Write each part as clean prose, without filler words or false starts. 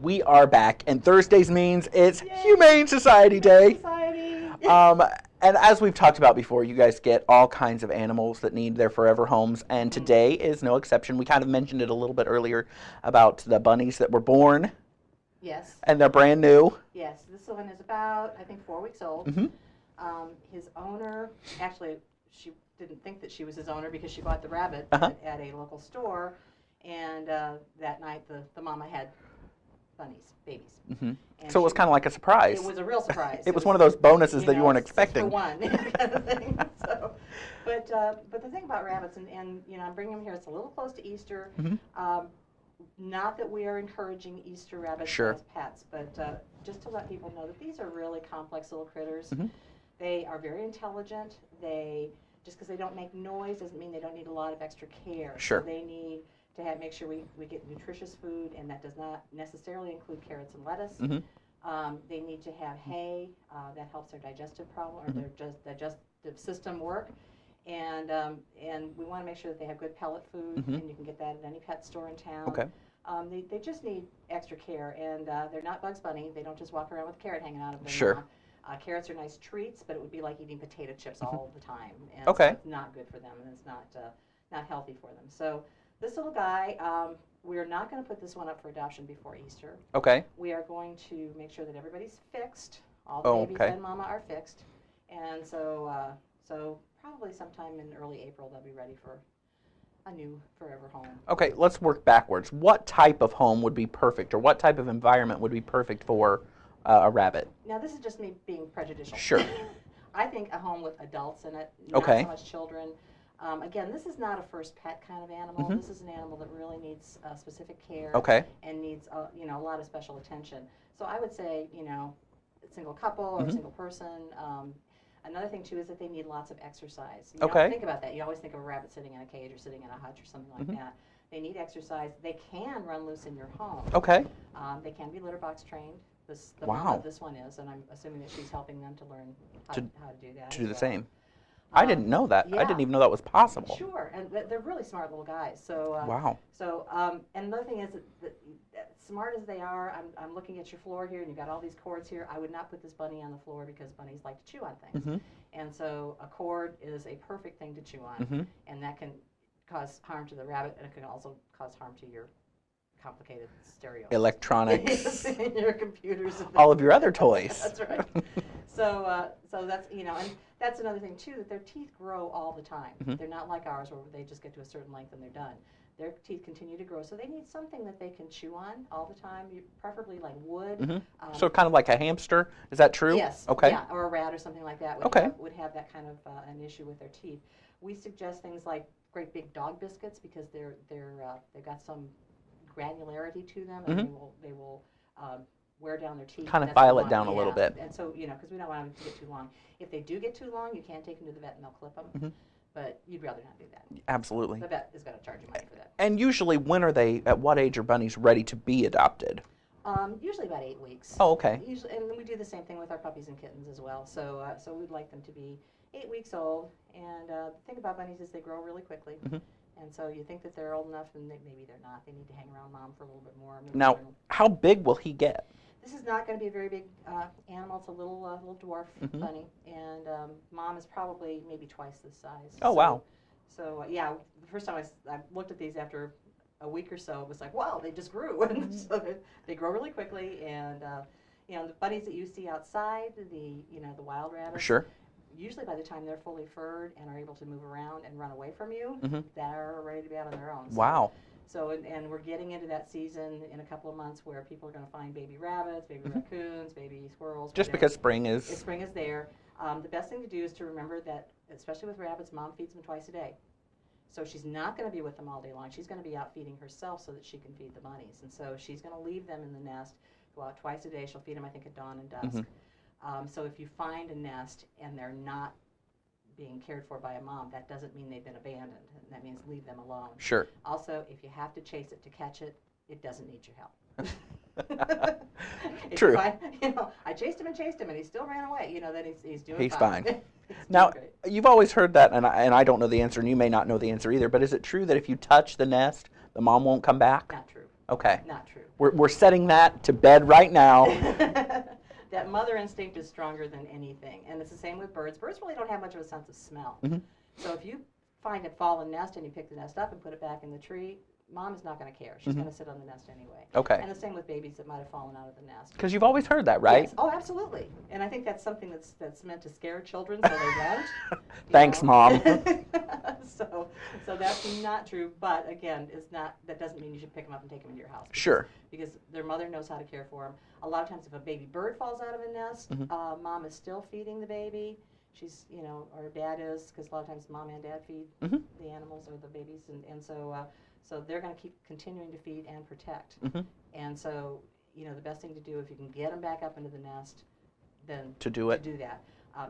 We are back, and Thursdays means it's Yay! Humane Society Day. Society. And as we've talked about before, you guys get all kinds of animals that need their forever homes, and today is no exception. We kind of mentioned it a little bit earlier about the bunnies that were born. Yes. And they're brand new. Yes, this one is about, I think, 4 weeks old. Mm-hmm. His owner, actually, she didn't think that she was his owner because she bought the rabbit at a local store, and that night the mama had bunnies, babies. Mm-hmm. So it was kind of like a surprise. It was a real surprise. It was one of those bonuses that you weren't expecting. For one, kind of thing. So, but the thing about rabbits, and I'm bringing them here. It's a little close to Easter. Mm-hmm. Not that we are encouraging Easter rabbits as pets, but just to let people know that these are really complex little critters. Mm-hmm. They are very intelligent. Just because they don't make noise doesn't mean they don't need a lot of extra care. Sure. So they need to make sure we get nutritious food, and that does not necessarily include carrots and lettuce. Mm-hmm. They need to have hay. That helps their digestive problem or their digestive system work. And we want to make sure that they have good pellet food, and you can get that at any pet store in town. Okay. They just need extra care, and they're not Bugs Bunny. They don't just walk around with a carrot hanging out of their Sure. mouth. Carrots are nice treats, but it would be like eating potato chips all the time. And Okay. so it's not good for them, and it's not healthy for them. So this little guy, we're not going to put this one up for adoption before Easter. Okay. We are going to make sure that everybody's fixed. All the babies and mama are fixed. And so probably sometime in early April they'll be ready for a new forever home. Okay, let's work backwards. What type of home would be perfect, or what type of environment would be perfect for a rabbit? Now this is just me being prejudicial. Sure. I think a home with adults in it, not so much children. Again, this is not a first pet kind of animal. This is an animal that really needs specific care and needs a lot of special attention. So I would say a single couple or a single person. Another thing too is that they need lots of exercise. You don't think about that. You always think of a rabbit sitting in a cage or sitting in a hutch or something like that. They need exercise. They can run loose in your home. Okay. They can be litter box trained. The Wow. mama of this one is, and I'm assuming that she's helping them to learn how to do that. To do the same. I didn't know that. Yeah. I didn't even know that was possible. Sure, and they're really smart little guys. So wow. So and another thing is that smart as they are, I'm looking at your floor here, and you've got all these cords here. I would not put this bunny on the floor because bunnies like to chew on things, and so a cord is a perfect thing to chew on, and that can cause harm to the rabbit, and it can also cause harm to your complicated stereo electronics, your computers, and all of your other toys. That's right. So that's and that's another thing too, that their teeth grow all the time. They're not like ours where they just get to a certain length and they're done. Their teeth continue to grow, so they need something that they can chew on all the time, preferably like wood. So kind of like a hamster, is that true? Yes. Okay. Yeah, or a rat or something like that would have that kind of an issue with their teeth. We suggest things like great big dog biscuits because they've got some granularity to them, and they will wear down their teeth. Kind of file it down a little bit. And so, because we don't want them to get too long. If they do get too long, you can take them to the vet and they'll clip them. But you'd rather not do that. Absolutely. The vet is going to charge you money for that. And usually, at what age are bunnies ready to be adopted? Usually about 8 weeks. Oh, okay. Usually, and we do the same thing with our puppies and kittens as well. So we'd like them to be 8 weeks old. And the thing about bunnies is they grow really quickly. And so you think that they're old enough, and maybe they're not. They need to hang around mom for a little bit more. Now, how big will he get? This is not going to be a very big animal. It's a little dwarf bunny, and mom is probably maybe twice this size. Oh, wow. So yeah, the first time I looked at these after a week or so, it was like, wow, they just grew. And so they grow really quickly, and the bunnies that you see outside, the wild rabbits. Sure. Usually by the time they're fully furred and are able to move around and run away from you, they're ready to be out on their own. So, wow. So, and we're getting into that season in a couple of months where people are going to find baby rabbits, baby raccoons, baby squirrels. Just because spring is... Spring is there. The best thing to do is to remember that, especially with rabbits, mom feeds them twice a day. So she's not going to be with them all day long. She's going to be out feeding herself so that she can feed the bunnies. And so she's going to leave them in the nest, go out twice a day. She'll feed them, I think, at dawn and dusk. So if you find a nest and they're not being cared for by a mom, that doesn't mean they've been abandoned. That means leave them alone. Sure. Also, if you have to chase it to catch it, it doesn't need your help. True. I chased him and he still ran away. Then he's doing he's fine. fine. Now, you've always heard that, and I don't know the answer, and you may not know the answer either, but is it true that if you touch the nest, the mom won't come back? Not true. Okay. Not true. We're setting that to bed right now. That mother instinct is stronger than anything. And it's the same with birds. Birds really don't have much of a sense of smell. So if you find a fallen nest and you pick the nest up and put it back in the tree, Mom is not going to care. She's going to sit on the nest anyway. Okay. And the same with babies that might have fallen out of the nest. Because you've always heard that, right? Yes. Oh, absolutely. And I think that's something that's meant to scare children so they don't. Thanks, Mom. so that's not true. But again, that doesn't mean you should pick them up and take them into your house. Sure. Because their mother knows how to care for them. A lot of times, if a baby bird falls out of a nest, Mom is still feeding the baby. She's, or Dad is, because a lot of times Mom and Dad feed the animals or the babies, and so they're going to keep continuing to feed and protect. And so, the best thing to do if you can get them back up into the nest, then to do that.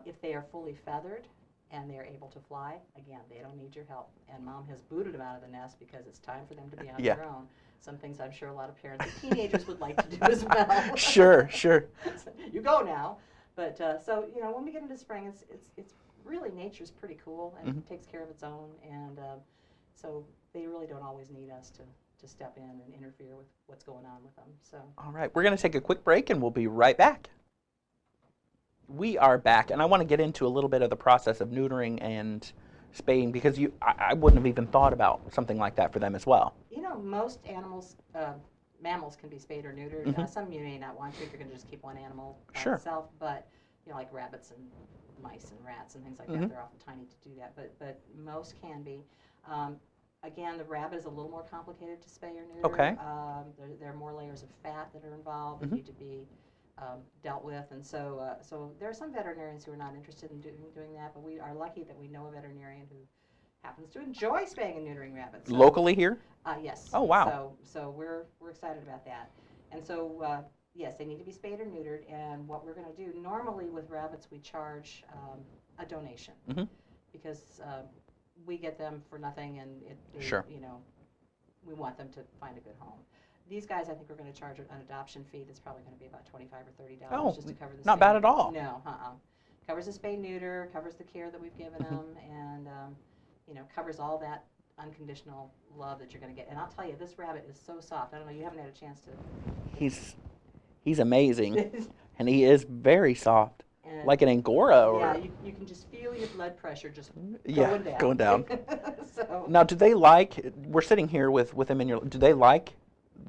If they are fully feathered and they're able to fly, again, they don't need your help. And Mom has booted them out of the nest because it's time for them to be on their own. Some things I'm sure a lot of parents and teenagers would like to do as well. Sure. So, you go now. But so when we get into spring, it's really nature's pretty cool and it takes care of its own, and so they really don't always need us to step in and interfere with what's going on with them. So. All right, we're going to take a quick break and we'll be right back. We are back, and I want to get into a little bit of the process of neutering and spaying because I wouldn't have even thought about something like that for them as well. Most animals. Mammals can be spayed or neutered. Some you may not want to if you're going to just keep one animal by itself, but like rabbits and mice and rats and things like that, they're often tiny to do that. But most can be. Again, the rabbit is a little more complicated to spay or neuter. Okay. There are more layers of fat that are involved that need to be dealt with, and so there are some veterinarians who are not interested in doing that. But we are lucky that we know a veterinarian who happens to enjoy spaying and neutering rabbits. So, locally here? Yes. Oh, wow. So we're excited about that. And so, yes, they need to be spayed or neutered. And what we're going to do, normally with rabbits, we charge a donation because we get them for nothing, and we want them to find a good home. These guys, I think we're going to charge an adoption fee that's probably going to be about $25 or $30 just to cover the not bad at all. No, covers the spay neuter, covers the care that we've given them, and covers all that unconditional love that you're going to get. And I'll tell you, this rabbit is so soft. I don't know, you haven't had a chance to. He's amazing, and he is very soft, like an Angora. Yeah, you can just feel your blood pressure just going down. So. Now, do they like? We're sitting here with him in your. Do they like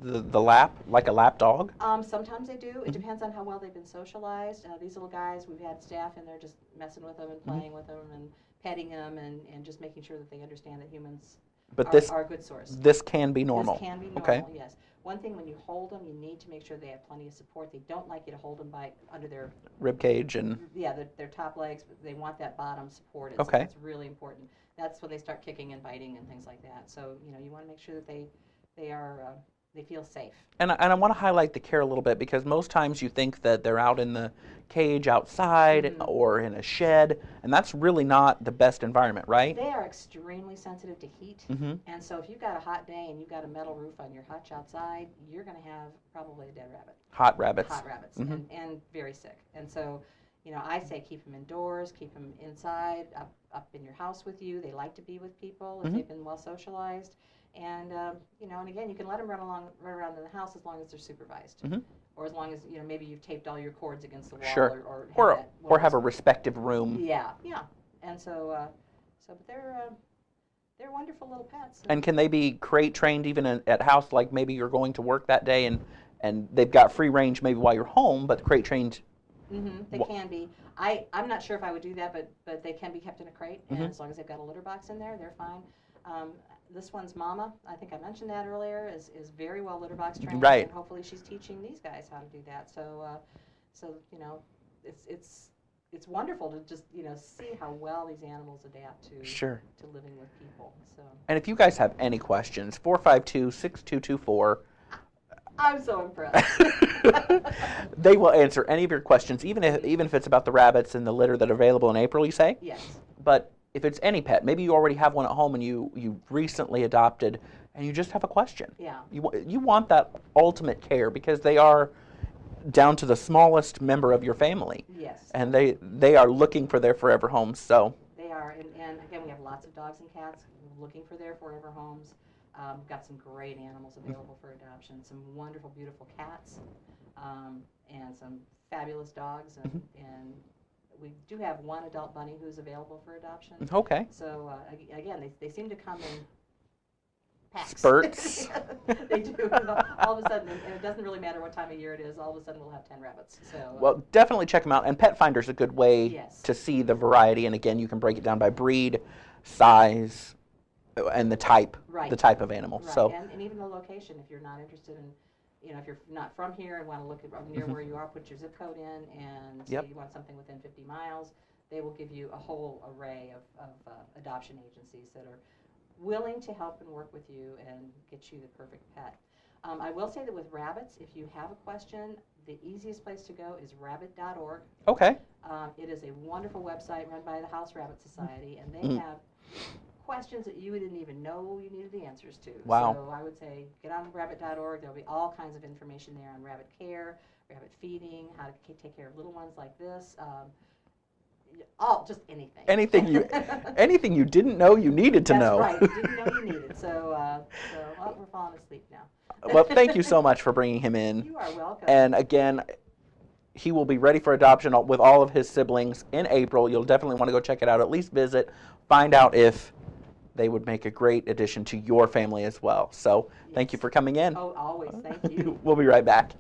the lap, like a lap dog? Sometimes they do. It depends on how well they've been socialized. These little guys, we've had staff in there just messing with them and playing with them and petting them and just making sure that they understand that humans are a good source. This can be normal. This can be normal, yes. One thing, when you hold them, you need to make sure they have plenty of support. They don't like you to hold them under their rib cage and their top legs. But they want that bottom supported. Okay. So it's really important. That's when they start kicking and biting and things like that. So you want to make sure that they feel safe. And I want to highlight the care a little bit because most times you think that they're out in the cage outside or in a shed, and that's really not the best environment, right? They are extremely sensitive to heat, and so if you've got a hot day and you've got a metal roof on your hutch outside, you're going to have probably a dead rabbit. Hot rabbits. And very sick. And so, I say keep them indoors, keep them inside, up in your house with you. They like to be with people if they've been well socialized. And, and again, you can let them run around in the house as long as they're supervised. Or as long as, maybe you've taped all your cords against the wall. Sure. Or have a respective room. Yeah. And so but they're wonderful little pets. And can they be crate trained even at house, like maybe you're going to work that day and they've got free range maybe while you're home, but crate trained? They can be. I'm not sure if I would do that, but they can be kept in a crate, and as long as they've got a litter box in there, they're fine. This one's Mama, I think I mentioned that earlier, is very well litter box trained, right. And hopefully she's teaching these guys how to do that. So it's wonderful to just see how well these animals adapt to living with people. So. And if you guys have any questions, 452-6224. I'm so impressed. They will answer any of your questions, even if it's about the rabbits and the litter that are available in April, you say? Yes. But if it's any pet, maybe you already have one at home and you recently adopted and you just have a question. Yeah. You want that ultimate care because they are down to the smallest member of your family. Yes. And they are looking for their forever homes. So they are, and again, we have lots of dogs and cats looking for their forever homes. Got some great animals available for adoption. Some wonderful, beautiful cats, and some fabulous dogs, and we do have one adult bunny who's available for adoption. Okay. So again, they seem to come in packs. Spurts. They do. All of a sudden, and it doesn't really matter what time of year it is, all of a sudden we'll have 10 rabbits. So, well, definitely check them out. And Pet Finder's a good way yes. to see the variety. And again, you can break it down by breed, size, and the type of animal. Right. So, and even the location. If you're not interested in, if you're not from here and want to look at near where you are, put your zip code in, and say you want something within 50 miles. They will give you a whole array of adoption agencies that are willing to help and work with you and get you the perfect pet. I will say that with rabbits, if you have a question, the easiest place to go is rabbit.org. Okay. It is a wonderful website run by the House Rabbit Society, and they have questions that you didn't even know you needed the answers to. Wow. So I would say get on rabbit.org. There'll be all kinds of information there on rabbit care, rabbit feeding, how to take care of little ones like this. Just anything. Anything you didn't know you needed to know. That's right. You didn't know you needed. So we're falling asleep now. Well, thank you so much for bringing him in. You are welcome. And again, he will be ready for adoption with all of his siblings in April. You'll definitely want to go check it out. At least visit, find out if they would make a great addition to your family as well. So thank you for coming in. Oh, always. Thank you. We'll be right back.